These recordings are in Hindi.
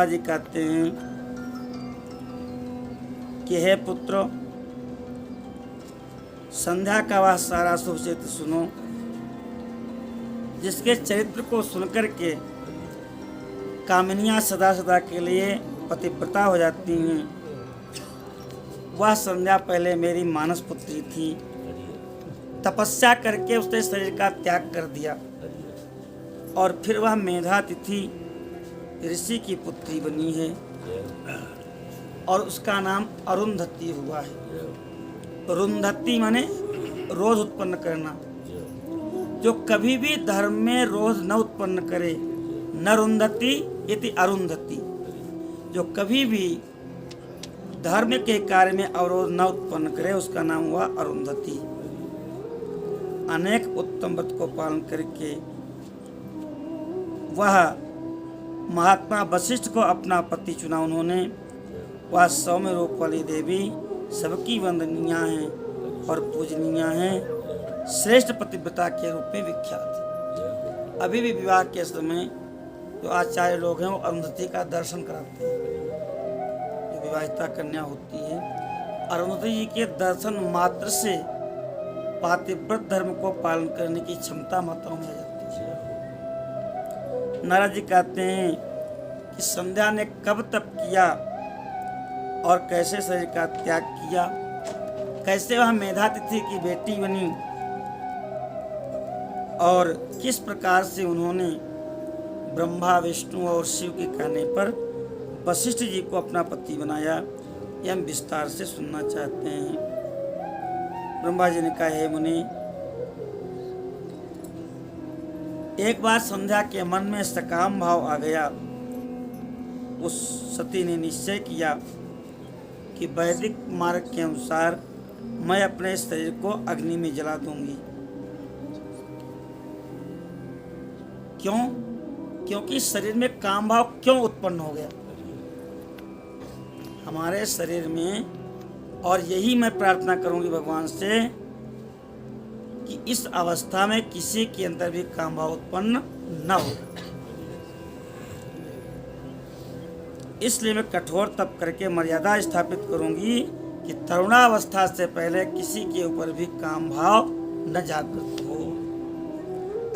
जी कहते हैं कि हे पुत्र, संध्या का वह सारा सुचित सुनो, जिसके चरित्र को सुनकर के कामिनियां सदा सदा के लिए पतिव्रता हो जाती हैं। वह संध्या पहले मेरी मानस पुत्री थी, तपस्या करके उसने शरीर का त्याग कर दिया और फिर वह मेधातिथि ऋषि की पुत्री बनी है और उसका नाम अरुंधति हुआ है। रुंधति माने रोध उत्पन्न करना। जो कभी भी धर्म में रोध न उत्पन्न करे, न रुंधति इति अरुंधति, जो कभी भी धर्म के कार्य में अवरोध न उत्पन्न करे, उसका नाम हुआ अरुंधति। अनेक उत्तम व्रत को पालन करके वह महात्मा वशिष्ठ को अपना पति चुना उन्होंने। वह सौम्य रूप वाली देवी सबकी वंदनीय हैं और पूजनीय हैं, श्रेष्ठ पतिव्रता के रूप में विख्यात है। अभी भी विवाह के समय जो आचार्य लोग हैं वो अरुंधति का दर्शन कराते हैं। जो विवाहिता कन्या होती है, अरुंधति जी के दर्शन मात्र से पातिव्रत धर्म को पालन करने की क्षमता माताओं में आ जाती है। नारद जी कहते हैं कि संध्या ने कब तप किया और कैसे शरीर का त्याग किया, कैसे वह मेधातिथि की बेटी बनी और किस प्रकार से उन्होंने ब्रह्मा विष्णु और शिव के कहने पर वशिष्ठ जी को अपना पति बनाया, यह हम विस्तार से सुनना चाहते हैं। ब्रह्मा जी ने कहा, हे मुनि, एक बार संध्या के मन में सकाम भाव आ गया। उस सती ने निश्चय किया कि वैदिक मार्ग के अनुसार मैं अपने शरीर को अग्नि में जला दूंगी। क्यों? क्योंकि शरीर में काम भाव क्यों उत्पन्न हो गया हमारे शरीर में, और यही मैं प्रार्थना करूंगी भगवान से कि इस अवस्था में किसी के अंदर भी काम भाव उत्पन्न न हो। इसलिए मैं कठोर तप करके मर्यादा स्थापित करूंगी कि तरुणावस्था से पहले किसी के ऊपर भी काम भाव न जागृत हो।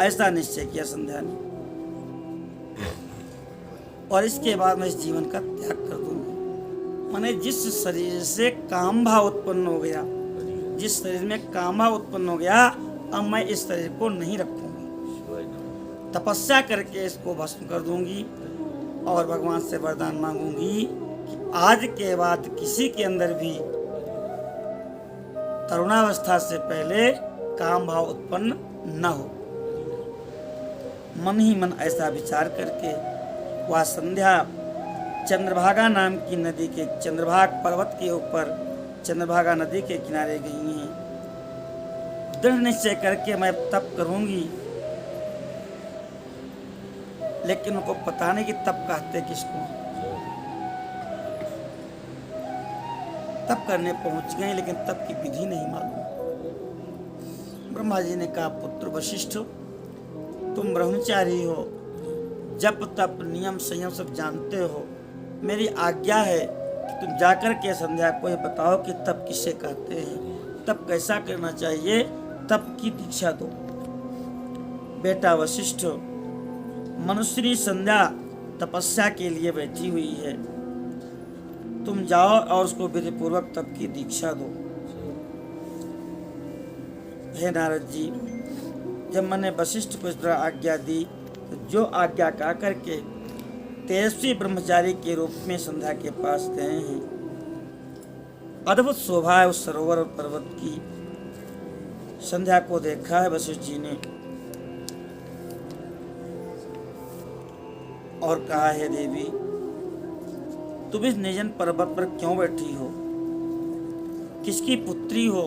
ऐसा निश्चय किया संध्या ने, और इसके बाद मैं इस जीवन का त्याग कर दूंगी। माने जिस शरीर से काम भाव उत्पन्न हो गया, जिस शरीर में काम भाव उत्पन्न हो गया, अब मैं इस शरीर को नहीं रखूंगी। तपस्या करके इसको भस्म कर दूंगी और भगवान से वरदान मांगूंगी कि आज के बाद किसी के अंदर भी तरुणावस्था से पहले काम भाव उत्पन्न न हो। मन ही मन ऐसा विचार करके वह संध्या चंद्रभागा नाम की नदी के, चंद्रभाग पर्वत के ऊपर चंद्रभागा नदी के किनारे गई हैं। दृढ़ निश्चय करके मैं तप करूंगी, लेकिन उनको पता नहीं कि तप कहते किसको। तप करने पहुंच गए, लेकिन तप की विधि नहीं मालूम। ब्रह्मा जी ने कहा, पुत्र वशिष्ठ, तुम ब्रह्मचारी हो, जप तप नियम संयम सब जानते हो। मेरी आज्ञा है कि तुम जाकर के संध्या को ये बताओ कि तप किसे कहते हैं, तप कैसा करना चाहिए, तप की दीक्षा दो। बेटा वशिष्ठ, मनुष्यनी संध्या तपस्या के लिए बैठी हुई है, तुम जाओ और उसको विधि पूर्वक तप की दीक्षा दो। हे नारद जी, जब मैंने वशिष्ठ को इस तरह आज्ञा दी, तो जो आज्ञा का करके तेजस्वी ब्रह्मचारी के रूप में संध्या के पास गए हैं। अद्भुत शोभा है उस सरोवर और पर्वत की। संध्या को देखा है वशिष्ठ जी ने और कहा, है देवी, तुम इस निर्जन पर्वत पर क्यों बैठी हो, किसकी पुत्री हो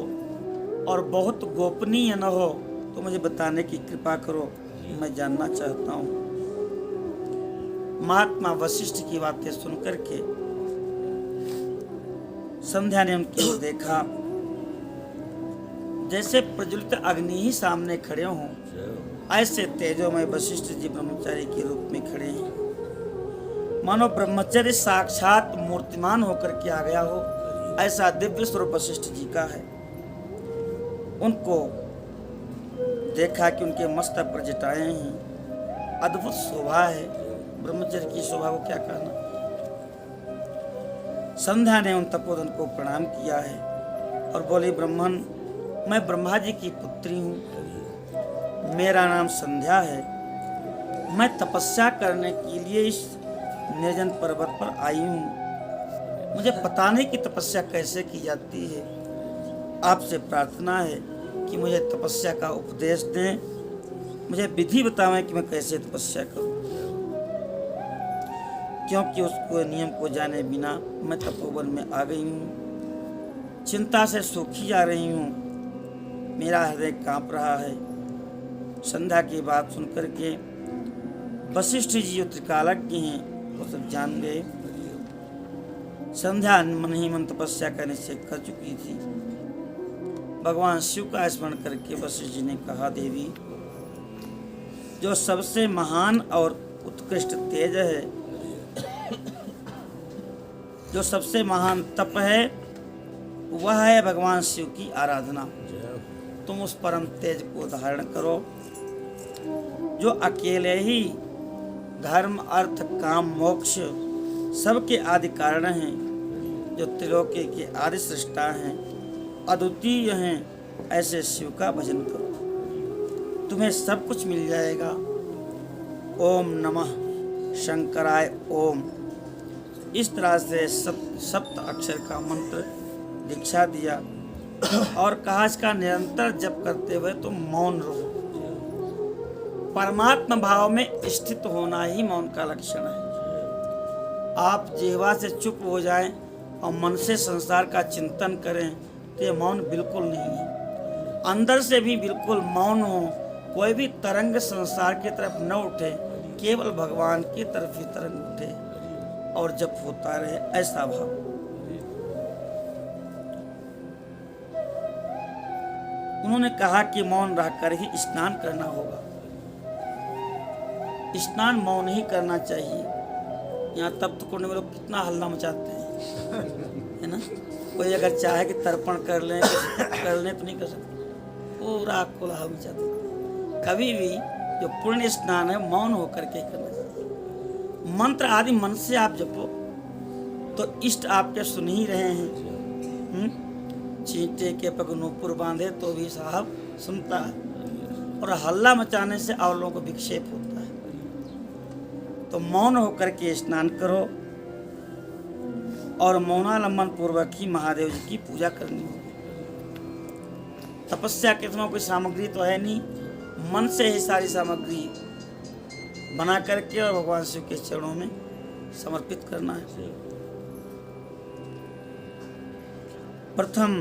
और बहुत गोपनीय न हो तो मुझे बताने की कृपा करो, मैं जानना चाहता हूँ। महात्मा वशिष्ठ की बातें सुनकर के संध्या ने उनकी ओर देखा, जैसे प्रज्वलित अग्नि ही सामने खड़े हों, ऐसे तेजोमय वशिष्ठ जी ब्रह्मचारी के रूप में खड़े हैं। मानो ब्रह्मचर्य साक्षात मूर्तिमान होकर के आ गया हो, ऐसा दिव्य स्वरूप वशिष्ठ जी का है। उनको देखा कि उनके मस्तक पर जटाएं हैं, अद्भुत शोभा है। ब्रह्मचर्य की शोभा को क्या कहना। संध्या ने उन तपोधन को प्रणाम किया है और बोली, ब्राह्मण, मैं ब्रह्मा जी की पुत्री हूँ, मेरा नाम संध्या है। मैं तपस्या करने के लिए इस निर्जन पर्वत पर आई हूँ। मुझे पता नहीं कि तपस्या कैसे की जाती है। आपसे प्रार्थना है कि मुझे तपस्या का उपदेश दें, मुझे विधि बतावें कि मैं कैसे तपस्या करूं, क्योंकि उसको नियम को जाने बिना मैं तपोवन में आ गई हूं। चिंता से सूखी जा रही हूं, मेरा हृदय कांप रहा है। संध्या की बात सुनकर के वशिष्ठ जी जो त्रिकालज्ञ हैं वो सब जान गए। संध्या मन ही मन तपस्या का निश्चय कर चुकी थी। भगवान शिव का स्मरण करके वशिष्ठ जी ने कहा, देवी, जो सबसे महान और उत्कृष्ट तेज है, जो सबसे महान तप है, वह है भगवान शिव की आराधना। तुम उस परम तेज को धारण करो जो अकेले ही धर्म, अर्थ, काम, मोक्ष सबके आदि कारण हैं, जो त्रिलोकी के आदि सृष्टा हैं, अद्वितीय हैं। ऐसे शिव का भजन करो, तुम्हें सब कुछ मिल जाएगा। ओम नमः शंकराय ओम। इस तरह से सप्त अक्षर का मंत्र दीक्षा दिया और कहा, इसका निरंतर जप करते हुए तुम मौन रहो। परमात्मा भाव में स्थित होना ही मौन का लक्षण है। आप जिह्वा से चुप हो जाएं और मन से संसार का चिंतन करें तो ये मौन बिल्कुल नहीं है। अंदर से भी बिल्कुल मौन हो, कोई भी तरंग संसार की तरफ न उठे, केवल भगवान की तरफ ही तरंग उठे और जप होता रहे, ऐसा भाव। उन्होंने कहा कि मौन रहकर ही स्नान करना होगा। स्नान मौन ही करना चाहिए। यहाँ तप्त कुंड में लोग कितना हल्ला मचाते हैं, है ना। कोई अगर चाहे कि तर्पण कर लें तो नहीं कर सकते, पूरा कोलाहल मचाते। कभी भी जो पुण्य स्नान है मौन होकर के करना चाहिए। मंत्र आदि मन से आप जपो तो इष्ट आपके सुन ही रहे हैं। चींटे के पग नूपुर बांधे तो भी साहब सुनता है, और हल्ला मचाने से और लोगों को विक्षेप होता है। तो मौन होकर के स्नान करो और मौनालंबन पूर्वक ही महादेव जी की पूजा करनी होगी। तपस्या के समय कोई सामग्री तो है नहीं, मन से ही सारी सामग्री बना करके और भगवान शिव के चरणों में समर्पित करना है। प्रथम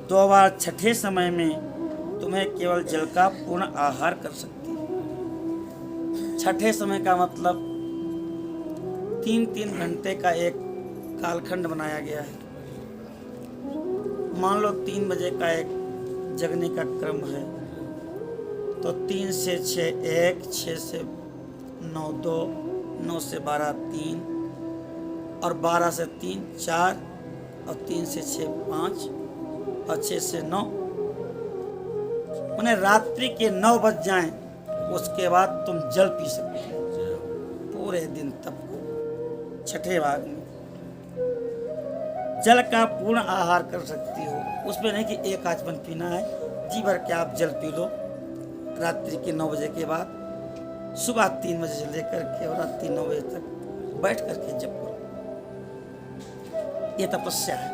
2 बार छठे समय में तुम्हें केवल जल का पूर्ण आहार कर सकती है। छठे समय का मतलब 3-3 घंटे का एक कालखंड बनाया गया है। मान लो 3 बजे का एक जगने का क्रम है, तो 3 से 6 1, 6 से 9 2, 9 से 12 3, और 12 से 3 4, और 3 से 6 5, और 6 से 9। उन्हें रात्रि के 9 बज जाएं, उसके बाद तुम जल पी सकते हो पूरे दिन तक। छठे भाग में जल का पूर्ण आहार कर सकती हो। उसमें नहीं कि एक आचमन पीना है, जी भर के आप जल पी लो रात्रि के 9 बजे के बाद, सुबह 3 बजे से लेकर के और रात्रि 9 बजे तक बैठ करके जप करो। ये तपस्या है।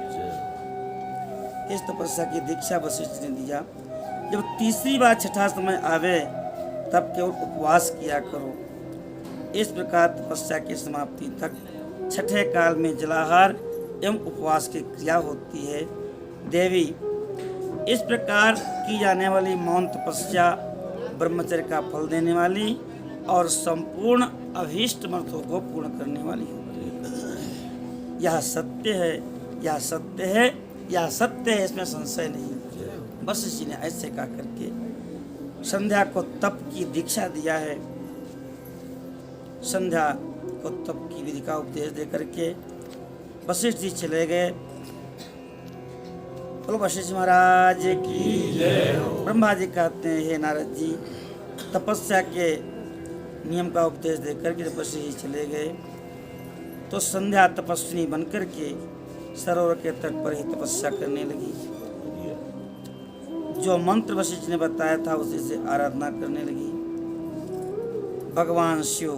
इस तपस्या की दीक्षा वशिष्ठ ने दिया। जब तीसरी बार छठा समय आवे तब केवल उपवास किया करो। इस प्रकार तपस्या की समाप्ति तक छठे काल में जलाहार एवं उपवास की क्रिया होती है। देवी, इस प्रकार की जाने वाली मौन तपस्या ब्रह्मचर्य का फल देने वाली और संपूर्ण अभीष्ट मनों को पूर्ण करने वाली है। यह सत्य है, यह सत्य है, यह सत्य है, इसमें संशय नहीं। बस इसी ने ऐसे कहा करके संध्या को तप की दीक्षा दिया है। संध्या को तप की विधि का उपदेश दे करके वशिष्ठ जी चले गए। बोलो वशिष्ठ महाराज की जय। ब्रह्मा जी कहते हैं, हे नारद जी, तपस्या के नियम का उपदेश देकर के जब वशिष्ठ जी चले गए तो संध्या तपस्विनी बनकर के सरोवर के तट पर ही तपस्या करने लगी। जो मंत्र वशिष्ठ ने बताया था उसी से आराधना करने लगी। भगवान शिव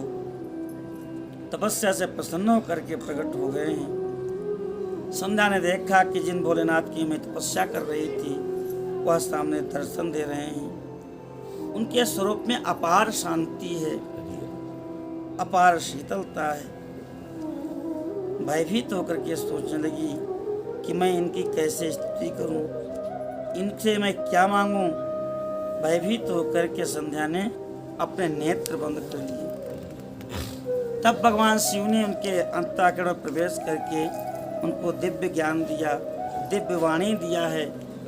तपस्या से प्रसन्न होकर के प्रकट हो गए हैं। संध्या ने देखा कि जिन भोलेनाथ की मैं तपस्या कर रही थी वह सामने दर्शन दे रहे हैं। उनके स्वरूप में अपार शांति है, अपार शीतलता है। भयभीत होकर के सोचने लगी कि मैं इनकी कैसे स्तुति करूं, इनसे मैं क्या मांगूं। भयभीत होकर के संध्या ने अपने नेत्र बंद कर लिए। तब भगवान शिव ने उनके अंतःकरण में प्रवेश करके उनको दिव्य ज्ञान दिया, दिव्य वाणी दिया है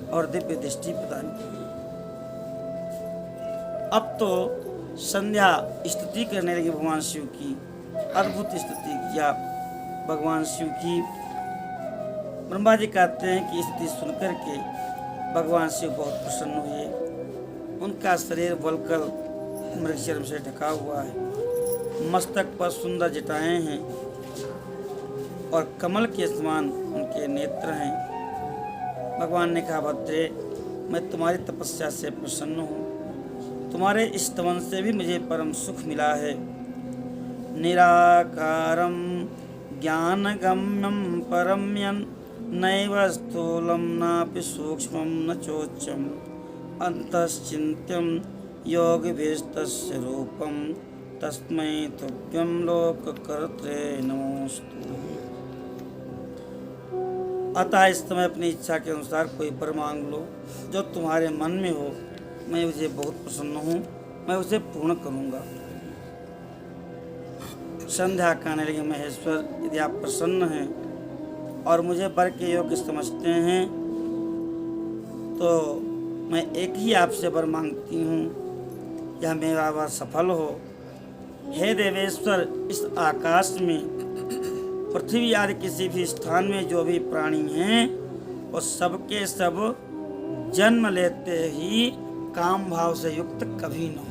और दिव्य दृष्टि प्रदान की। अब तो संध्या स्तुति करने लगी भगवान शिव की, अद्भुत स्तुति किया भगवान शिव की। ब्रह्मा जी कहते हैं कि स्तुति सुनकर के भगवान शिव बहुत प्रसन्न हुए। उनका शरीर वल्कल मृगचर्म से ढका हुआ है, मस्तक पर सुंदर जटाएं हैं और कमल के समान उनके नेत्र हैं। भगवान ने कहा, भद्रे, मैं तुम्हारी तपस्या से प्रसन्न हूँ, तुम्हारे स्तवन से भी मुझे परम सुख मिला है। निराकारं ज्ञानगम्यं परम्यं नैव स्थूलं नापि सूक्ष्मं न चोच्चं अन्तश्चिन्त्यं योगिभिस्तस्य रूपं तस्मै तुभ्यं लोककर्त्रे नमोस्तु। अतः इस समय अपनी इच्छा के अनुसार कोई वर मांग लो जो तुम्हारे मन में हो। मैं उसे बहुत प्रसन्न हूँ, मैं उसे पूर्ण करूँगा। संध्या कहने लगी, महेश्वर, यदि आप प्रसन्न हैं और मुझे वर के योग्य समझते हैं तो मैं एक ही आपसे वर मांगती हूँ, यह मेरा वर सफल हो। हे देवेश्वर, इस आकाश में, पृथ्वी आदि किसी भी स्थान में जो भी प्राणी हैं वो सबके सब जन्म लेते ही काम भाव से युक्त कभी न हो।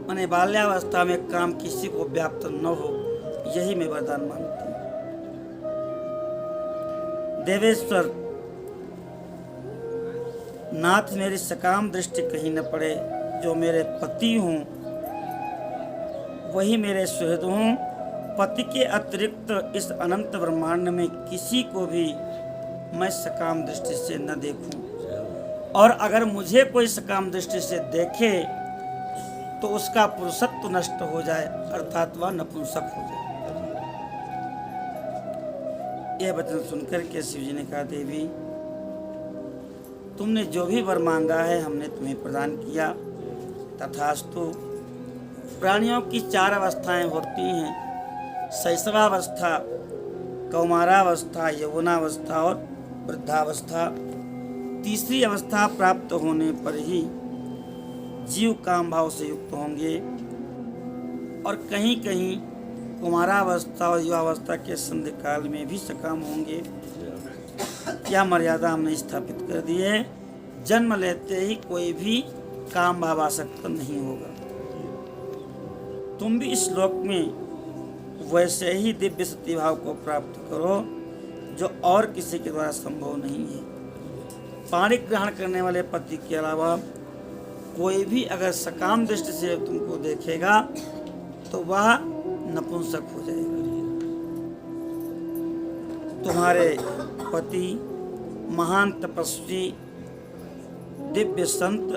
मैंने बाल्यावस्था में काम किसी को व्याप्त न हो, यही मैं वरदान मानती हूँ। देवेश्वर नाथ, मेरी सकाम दृष्टि कहीं न पड़े। जो मेरे पति हों वही मेरे सुहृद हों। पति के अतिरिक्त इस अनंत ब्रह्मांड में किसी को भी मैं सकाम दृष्टि से न देखूं, और अगर मुझे कोई सकाम दृष्टि से देखे तो उसका पुरुषत्व नष्ट हो जाए, अर्थात वह नपुंसक हो जाए। यह वचन सुनकर के शिव जी ने कहा, देवी, तुमने जो भी वर मांगा है हमने तुम्हें प्रदान किया, तथास्तु। प्राणियों की 4 अवस्थाएं होती हैं, शैशवावस्था, कौमारावस्था, यौवनावस्था और वृद्धावस्था। तीसरी अवस्था प्राप्त होने पर ही जीव काम भाव से युक्त होंगे, और कहीं कहीं कुमारावस्था और युवावस्था के संध्या काल में भी सकाम होंगे। यह मर्यादा हमने स्थापित कर दी है। जन्म लेते ही कोई भी काम भावासक्त नहीं होगा। तुम भी इस श्लोक में वैसे ही दिव्य सती भाव को प्राप्त करो जो और किसी के द्वारा संभव नहीं है। पाणी ग्रहण करने वाले पति के अलावा कोई भी अगर सकाम दृष्टि से तुमको देखेगा तो वह नपुंसक हो जाएगा। तुम्हारे पति महान तपस्वी, दिव्य संत,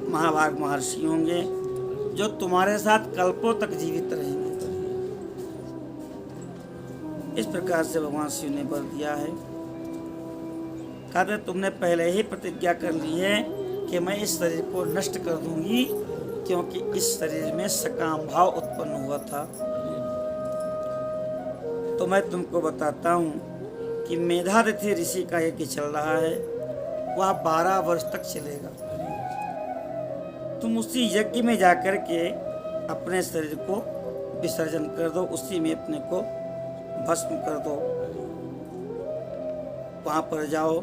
महाभाग महर्षि होंगे जो तुम्हारे साथ कल्पों तक जीवित रहेंगे। इस प्रकार से भगवान शिव ने वर दिया है। कहते तुमने पहले ही प्रतिज्ञा कर ली है कि मैं इस शरीर को नष्ट कर दूंगी, क्योंकि इस शरीर में सकाम भाव उत्पन्न हुआ था। तो मैं तुमको बताता हूँ कि मेधातिथि ऋषि का यज्ञ चल रहा है, वह 12 वर्ष तक चलेगा। तुम उसी यज्ञ में जाकर के अपने शरीर को विसर्जन कर दो, उसी में अपने को भस्म कर दो। वहां पर जाओ।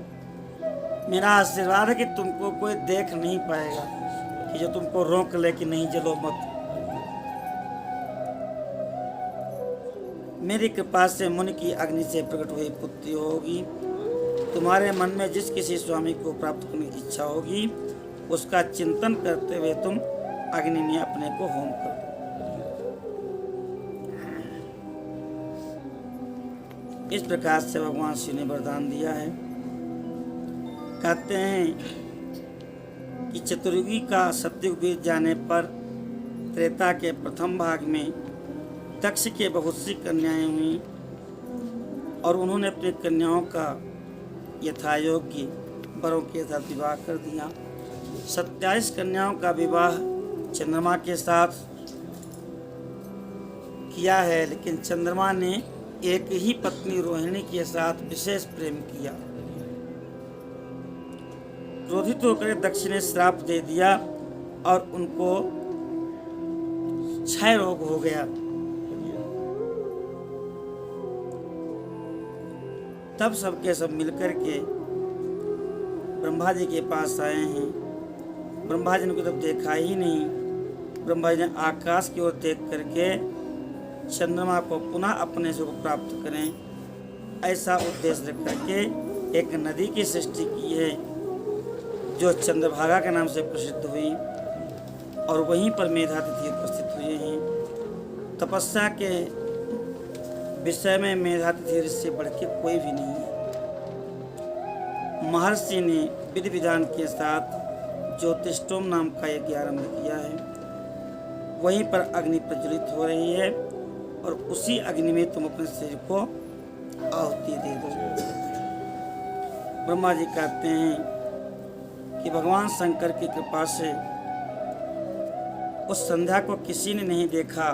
मेरा आशीर्वाद है कि तुमको कोई देख नहीं पाएगा कि जो तुमको रोक ले कि नहीं जलो मत। मेरी कृपा से मुनि की अग्नि से प्रकट हुई पुत्री होगी। तुम्हारे मन में जिस किसी स्वामी को प्राप्त करने की इच्छा होगी, उसका चिंतन करते हुए तुम अग्नि में अपने को होम कर दो। इस प्रकार से भगवान शिव ने वरदान दिया है। कहते हैं कि चतुर्युगी का सतयुग बीत जाने पर त्रेता के प्रथम भाग में दक्ष के बहुत सी कन्याएं हुई और उन्होंने अपनी कन्याओं का यथायोग्य वरों के साथ विवाह कर दिया। 27 कन्याओं का विवाह चंद्रमा के साथ किया है, लेकिन चंद्रमा ने एक ही पत्नी रोहिणी के साथ विशेष प्रेम किया। क्रोधित होकर दक्ष ने श्राप दे दिया और उनको क्षय रोग हो गया। तब सबके सब मिलकर के ब्रह्मा जी के पास आए हैं। ब्रह्मा जी ने को तब देखा ही नहीं। ब्रह्मा जी ने आकाश की ओर देख करके चंद्रमा को पुनः अपने से प्राप्त करें, ऐसा उद्देश्य रख करके एक नदी की सृष्टि की है जो चंद्रभागा के नाम से प्रसिद्ध हुई और वहीं पर मेधातिथि उपस्थित हुए हैं। तपस्या के विषय में मेधातिथि से बढ़ के कोई भी नहीं है। महर्षि ने विधि विधान के साथ ज्योतिष्टोम नाम का यज्ञ आरंभ किया है। वहीं पर अग्नि प्रज्वलित हो रही है और उसी अग्नि में तुम अपने शरीर को आहुति दे दो। ब्रह्मा जी कहते हैं कि भगवान शंकर की कृपा से उस संध्या को किसी ने नहीं देखा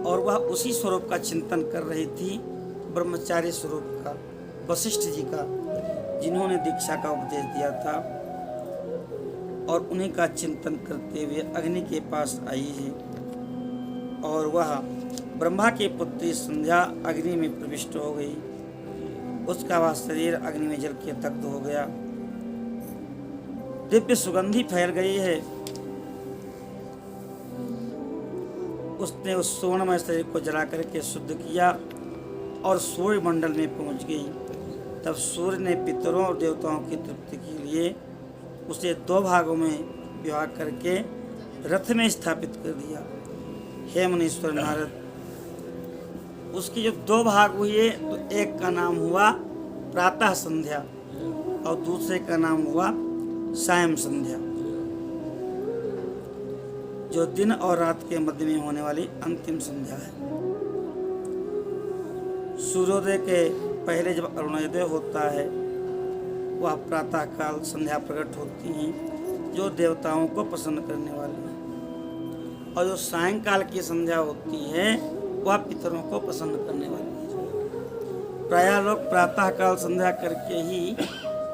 और वह उसी स्वरूप का चिंतन कर रही थी, ब्रह्मचारी स्वरूप का, वशिष्ठ जी का, जिन्होंने दीक्षा का उपदेश दिया था। और उन्हीं का चिंतन करते हुए अग्नि के पास आई है और वह ब्रह्मा की पुत्री संध्या अग्नि में प्रविष्ट हो गई। उसका वह शरीर अग्नि में जल के दग्ध हो गया। दिव्य सुगंधी फैल गई है। उसने उस स्वर्णमय शरीर को जला करके शुद्ध किया और सूर्य मंडल में पहुंच गई। तब सूर्य ने पितरों और देवताओं की तृप्ति के लिए उसे 2 भागों में विभाग करके रथ में स्थापित कर दिया। हे मुनीश्वर नारद, उसके जब 2 भाग हुए तो एक का नाम हुआ प्रातः संध्या और दूसरे का नाम हुआ सायं संध्या, जो दिन और रात के मध्य में होने वाली अंतिम संध्या है। सूर्योदय के पहले जब अरुणोदय होता है वह प्रातः काल संध्या प्रकट होती हैं जो देवताओं को प्रसन्न करने वाली है, और जो सायंकाल की संध्या होती है वह पितरों को प्रसन्न करने वाली है। प्रायः लोग प्रातः काल संध्या करके ही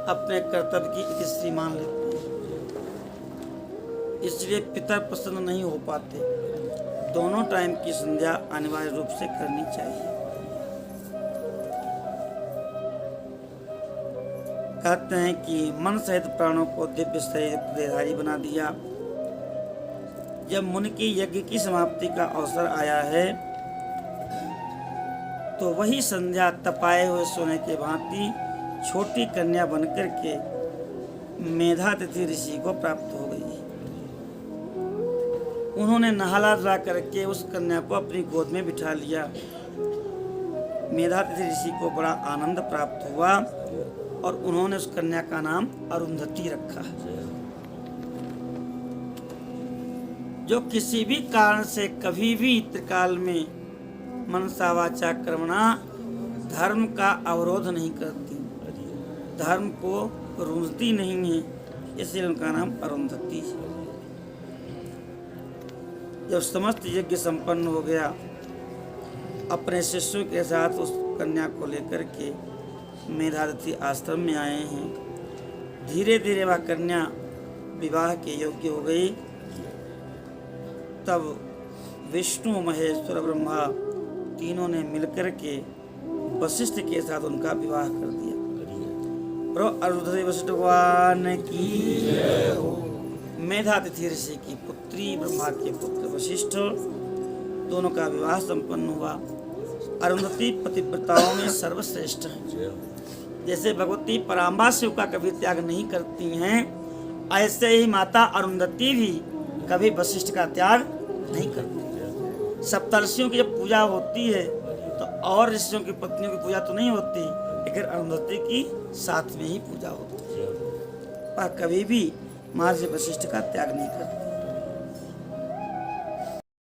अपने कर्तव्य की इतिश्री मान लेते हैं, इसलिए पितर प्रसन्न नहीं हो पाते। दोनों टाइम की संध्या अनिवार्य रूप से करनी चाहिए। कहते हैं कि मन सहित प्राणों को दिव्य शरीर देहधारी बना दिया। जब मुनि की यज्ञ की समाप्ति का अवसर आया है तो वही संध्या तपाए हुए सोने के भांति छोटी कन्या बनकर के मेधातिथि ऋषि को प्राप्त हो गई। उन्होंने नहाला धुला करके उस कन्या को अपनी गोद में बिठा लिया। मेधातिथि ऋषि को बड़ा आनंद प्राप्त हुआ और उन्होंने उस कन्या का नाम अरुंधति रखा, जो किसी भी कारण से कभी भी त्रिकाल में मनसा वाचा कर्मणा धर्म का अवरोध नहीं करती, धर्म को रूंझती नहीं है, इसलिए उनका नाम अरुंधति है। जब समस्त यज्ञ संपन्न हो गया, अपने शिष्यों के साथ उस कन्या को लेकर के मेधातिथि आश्रम में आए हैं। धीरे धीरे वह कन्या विवाह के योग्य हो गई तब विष्णु महेश्वर ब्रह्मा तीनों ने मिलकर के वशिष्ठ के साथ उनका विवाह कर दिया। अरुंधति वशिष्ठ भगवान की मेधातिथि ऋषि की पुत्री ब्रह्मा के पुत्र वशिष्ठ दोनों का विवाह संपन्न हुआ। अरुंधति पतिव्रताओं में सर्वश्रेष्ठ है। जैसे भगवती पराम्बा शिव का कभी त्याग नहीं करती हैं, ऐसे ही माता अरुंधति भी कभी वशिष्ठ का त्याग नहीं करती। सप्तर्षियों की जब पूजा होती है तो और ऋषियों की पत्नियों की पूजा तो नहीं होती, लेकिन अरुंधति की साथ में ही पूजा होती है, पर कभी भी महर्षि वशिष्ठ का त्याग नहीं करती।